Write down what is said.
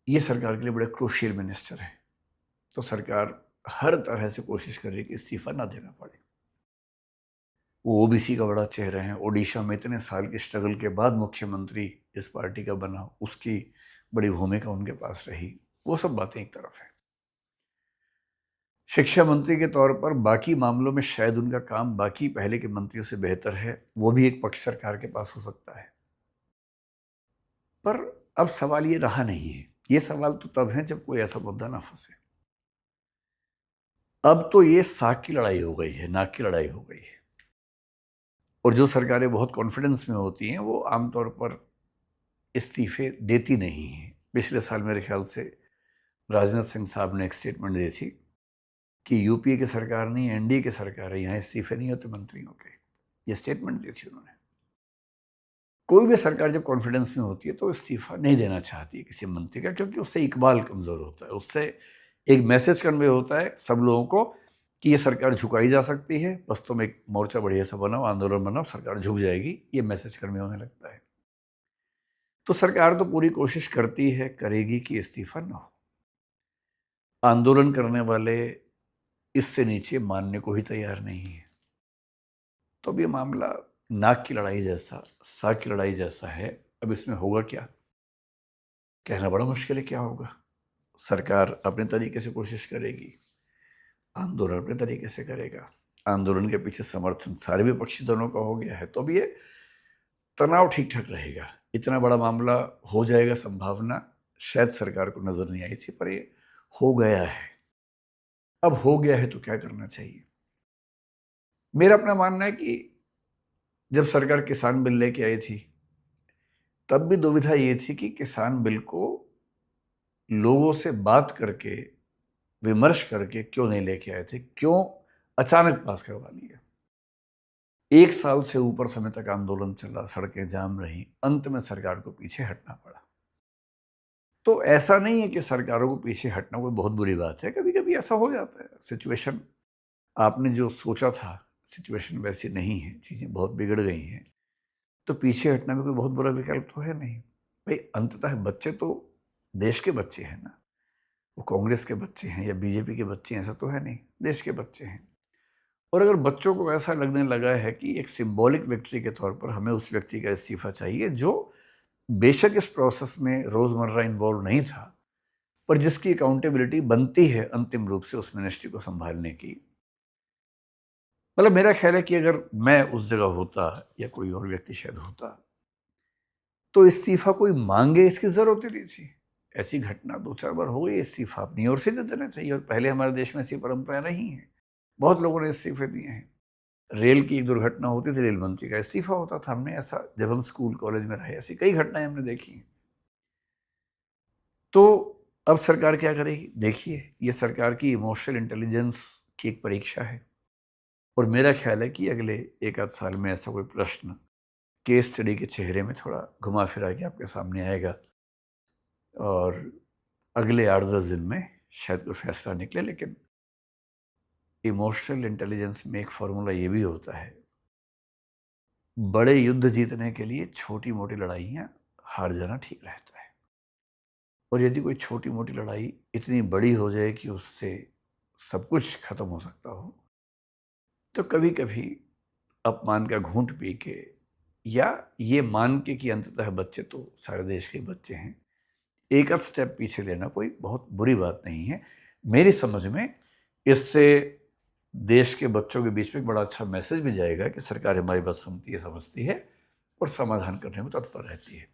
ये सरकार के लिए बड़े क्रूशियल मिनिस्टर है, तो सरकार हर तरह से कोशिश कर रही है कि इस्तीफा ना देना पड़े। वो ओबीसी का बड़ा चेहरा है, ओडिशा में इतने साल की स्ट्रगल के बाद मुख्यमंत्री इस पार्टी का बना, उसकी बड़ी भूमिका उनके पास रही। वो सब बातें एक तरफ है। शिक्षा मंत्री के तौर पर बाकी मामलों में शायद उनका काम बाकी पहले के मंत्रियों से बेहतर है, वो भी एक पक्ष सरकार के पास हो सकता है। पर अब सवाल ये रहा नहीं है। ये सवाल तो तब है जब कोई ऐसा मुद्दा ना फंसे। अब तो ये साख की लड़ाई हो गई है, नाक की लड़ाई हो गई है। और जो सरकारें बहुत कॉन्फिडेंस में होती हैं वो आमतौर पर इस्तीफे देती नहीं हैं। पिछले साल मेरे ख्याल से राजनाथ सिंह साहब ने एक स्टेटमेंट दी थी कि यूपीए की सरकार नहीं, एनडीए की सरकार है, यहाँ इस्तीफे नहीं होते मंत्रियों के। ये स्टेटमेंट दी थी उन्होंने। कोई भी सरकार जब कॉन्फिडेंस में होती है तो इस्तीफा नहीं देना चाहती है किसी मंत्री का, क्योंकि उससे इकबाल कमज़ोर होता है। उससे एक मैसेज कन्वे होता है सब लोगों को कि ये सरकार झुकाई जा सकती है, बस तुम एक मोर्चा बढ़िया सा बनाओ, आंदोलन बनाओ, सरकार झुक जाएगी, ये मैसेज कन्वे होने लगता है। तो सरकार तो पूरी कोशिश करती है, करेगी कि इस्तीफा न हो। आंदोलन करने वाले इससे नीचे मानने को ही तैयार नहीं है। तो अब ये मामला नाक की लड़ाई जैसा, साग की लड़ाई जैसा है। अब इसमें होगा क्या, कहना बड़ा मुश्किल है क्या होगा। सरकार अपने तरीके से कोशिश करेगी, आंदोलन अपने तरीके से करेगा। आंदोलन के पीछे समर्थन सारे विपक्षी दलों का हो गया है, तो अब ये तनाव ठीक ठाक रहेगा। इतना बड़ा मामला हो जाएगा, संभावना शायद सरकार को नजर नहीं आई थी, पर ये हो गया है। अब हो गया है तो क्या करना चाहिए। मेरा अपना मानना है कि जब सरकार किसान बिल लेके आई थी तब भी दुविधा ये थी कि किसान बिल को लोगों से बात करके, विमर्श करके क्यों नहीं लेके आए थे, क्यों अचानक पास करवा लिया। 1 साल से ऊपर समय तक आंदोलन चला, सड़कें जाम रही, अंत में सरकार को पीछे हटना पड़ा। तो ऐसा नहीं है कि सरकारों को पीछे हटना कोई बहुत बुरी बात है, कभी कभी ऐसा हो जाता है। सिचुएशन, आपने जो सोचा था सिचुएशन वैसी नहीं है, चीज़ें बहुत बिगड़ गई हैं, तो पीछे हटना भी कोई बहुत बुरा विकल्प तो है नहीं। भाई अंततः बच्चे तो देश के बच्चे हैं ना, वो कांग्रेस के बच्चे हैं या बीजेपी के बच्चे हैं ऐसा तो है नहीं, देश के बच्चे हैं। और अगर बच्चों को ऐसा लगने लगा है कि एक सिंबॉलिक विक्ट्री के तौर पर हमें उस व्यक्ति का इस्तीफा चाहिए जो बेशक इस प्रोसेस में रोजमर्रा इन्वॉल्व नहीं था, पर जिसकी अकाउंटेबिलिटी बनती है अंतिम रूप से उस मिनिस्ट्री को संभालने की। मतलब मेरा ख्याल है कि अगर मैं उस जगह होता या कोई और व्यक्ति शायद होता तो इस्तीफा कोई मांगे इसकी जरूरत ही नहीं थी। ऐसी घटना 2-4 बार हो गई, इस्तीफा अपनी ओर से दे देना चाहिए। और पहले हमारे देश में ऐसी परंपरा नहीं है, बहुत लोगों ने इस्तीफे दिए हैं। रेल की एक दुर्घटना होती थी, रेल मंत्री का इस्तीफा होता था। हमने ऐसा, जब हम स्कूल कॉलेज में रहे, ऐसी कई घटनाएं हमने देखी हैं। तो अब सरकार क्या करेगी, देखिए ये सरकार की इमोशनल इंटेलिजेंस की एक परीक्षा है। और मेरा ख्याल है कि अगले 1 आध साल में ऐसा कोई प्रश्न केस स्टडी के चेहरे में थोड़ा घुमा फिरा के आपके सामने आएगा और अगले 8-10 दिन में शायद कोई फैसला निकले। लेकिन इमोशनल इंटेलिजेंस में एक फॉर्मूला ये भी होता है, बड़े युद्ध जीतने के लिए छोटी मोटी लड़ाइयाँ हार जाना ठीक रहता है। और यदि कोई छोटी मोटी लड़ाई इतनी बड़ी हो जाए कि उससे सब कुछ खत्म हो सकता हो, तो कभी कभी अपमान का घूंट पी के, या ये मान के कि अंततः बच्चे तो सारे देश के बच्चे हैं, एक आध स्टेप पीछे लेना कोई बहुत बुरी बात नहीं है। मेरी समझ में इससे देश के बच्चों के बीच में एक बड़ा अच्छा मैसेज भी जाएगा कि सरकार हमारी बात सुनती है, समझती है और समाधान करने में तत्पर रहती है।